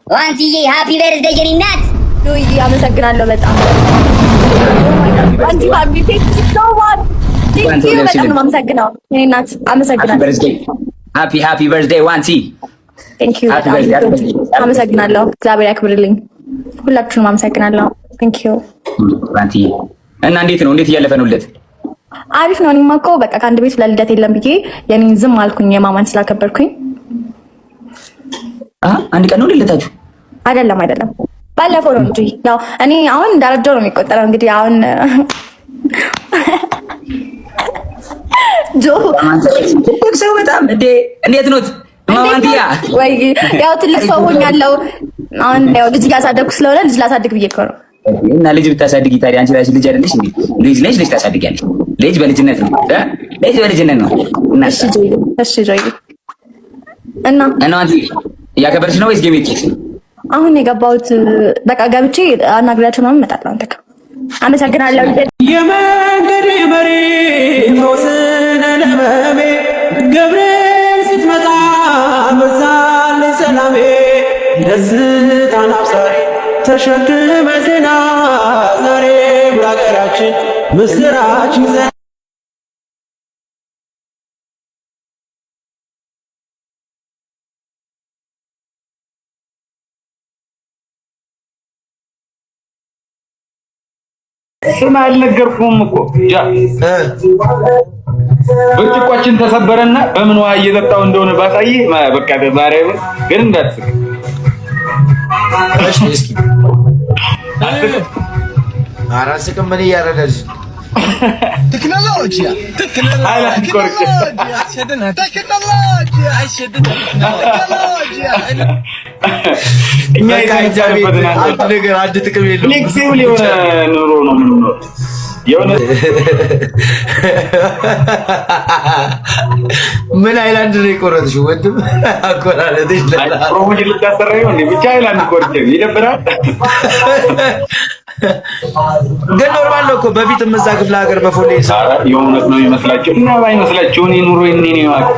ዋንቲዬ ሃፒ በርዝዴይ የኔ እናት። ሉይ አመሰግናለሁ በጣም ዋንቲ ፋሚሊ ቴንክ ዩ ሶ ማች ቴንክ ዩ በጣም አመሰግናለሁ የኔ እናት አመሰግናለሁ። ሃፒ በርዝዴይ ዋንቲ ቴንክ ዩ አመሰግናለሁ። እግዚአብሔር ያክብርልኝ። ሁላችሁንም አመሰግናለሁ። ቴንክ ዩ ዋንቲ። እና እንዴት ነው እያለፈ ነው ልደት? አሪፍ ነው። እኔማ እኮ በቃ ከአንድ ቤት ለልደት የለም ብዬ የኔን ዝም አልኩኝ የማማን ስላከበርኩኝ። አንድ ቀን ነው ልደታችሁ? አይደለም ባለፈው ነው እንጂ ያው እኔ አሁን እንዳረጀው ነው የሚቆጠረው። እንግዲህ አሁን ጆ ሰው በጣም እንዴት ነው ማማንቲያ? ወይ ያው ትልቅ ሰው ሆኛለሁ አሁን ያው ልጅ እያሳደግኩ ስለሆነ ልጅ ላሳድግ ብዬ እኮ ነው። እና ልጅ ብታሳድጊ ታዲያ አንቺ ራስሽ ልጅ አይደለሽ እንዴ? ልጅ ታሳድጊያለሽ። ልጅ በልጅነት ነው እሺ ጆይ እና አንቺ እያከበርሽ ነው ወይስ ጌም ይጭስ? አሁን የገባሁት በቃ ገብቼ አናግራቸው ምናምን እመጣለሁ። አንተ አመሰግናለሁ። የመንገድ መሪ ሞስነ ለመሜ ገብርኤል ስትመጣ በዛል ሰላሜ ደስታን አብሳሪ ተሸክመ ዜና ዛሬ በሀገራችን ምስራች ይዘን ስማ አልነገርኩም እኮ ብርጭቆችን ተሰበረና በምን ውሃ እየጠጣው እንደሆነ ባሳይህ በቃ ማርያም ግን እንዳትስቅ። እሺ እስኪ አራስቅም ምን እያረዳሽ? ቴክኖሎጂ እኛ አንድ ጥቅም የለውም። ፍሌክሲብል የሆነ ኑሮ ነው የምንኖረው። የሆነ ምን አይላንድ ነው የቆረጥሽው? ወንድም አቆራረጥሽ ፕሮሞሽን ልታሰራው ነው ብቻ አይላንድ ቆርጬ ይደብራል። ግን ኖርማል ነው እኮ በፊት እዛ ክፍለ ሀገር በፎሌ የእውነት ነው የሚመስላቸው እና ባይመስላቸው እኔ ኑሮ እኔ ነው።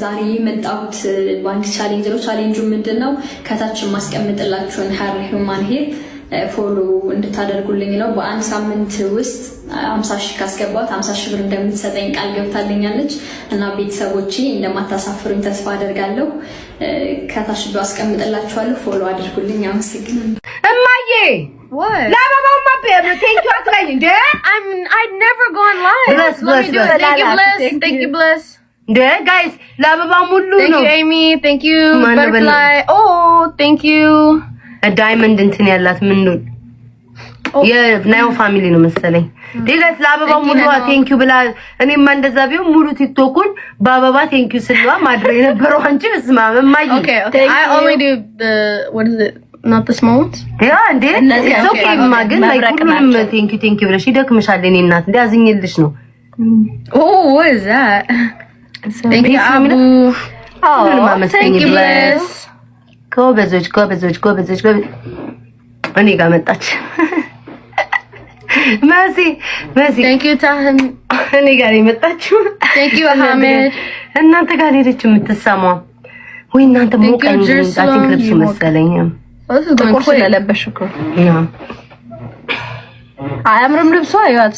ዛሬ የመጣሁት ባንክ ቻሌንጅ ነው። ቻሌንጁ ምንድነው? ከታች ማስቀምጥላችሁን ሀር ሂውማን ሄር ፎሎ እንድታደርጉልኝ ነው። በአንድ ሳምንት ውስጥ 50 ሺህ ካስገባት 50 ሺህ ብር እንደምትሰጠኝ ቃል ገብታልኛለች እና ቤተሰቦቼ እንደማታሳፍሩኝ ተስፋ አደርጋለሁ። ከታች አስቀምጥላችኋለሁ፣ ፎሎ አድርጉልኝ። አመሰግናለሁ። እማዬ ለአበባው ማበብ ቴንክ ዩ አትለኝ እንዴ? I'd never go online. Thank you bless. እንዴ ጋይስ ለአበባው ሙሉ ነው። Thank you Amy, thank you Butterfly. Oh, thank you. ዳይመንድ እንትን ያላት ምን ነው የናዮ ፋሚሊ ነው መሰለኝ። ዲጋት ለአበባው ሙሉ ቴንክ ዩ ብላ እኔማ እንደዛ ቢሆን ሙሉ ቲክቶኩን በአበባ ቴንክ ዩ ስለዋ ማድረግ የነበረው አንቺ እስማ ማይ I only do the what is it? Not the small ones? Yeah, እንዴ it's okay ማግን ላይ ሁሉም ቴንክ ዩ ብለሽ ይደክምሻል። እኔ እናት እንዴ አዝኝልሽ ነው። Oh, what is that? Thank you Abu. Oh, thank you bless. ጎበዞች እኔ ጋር መጣች። መሲ thank you ታህም እኔ ጋር መጣችሁ። thank you አህመድ እናንተ ጋር ሄደች የምትሰማው ወይ እናንተ ሞቀኝ ዳቲንግ ልብስ መሰለኝ። ጥቁር ስለለበሽ እኮ አያምርም ልብሷ። ያት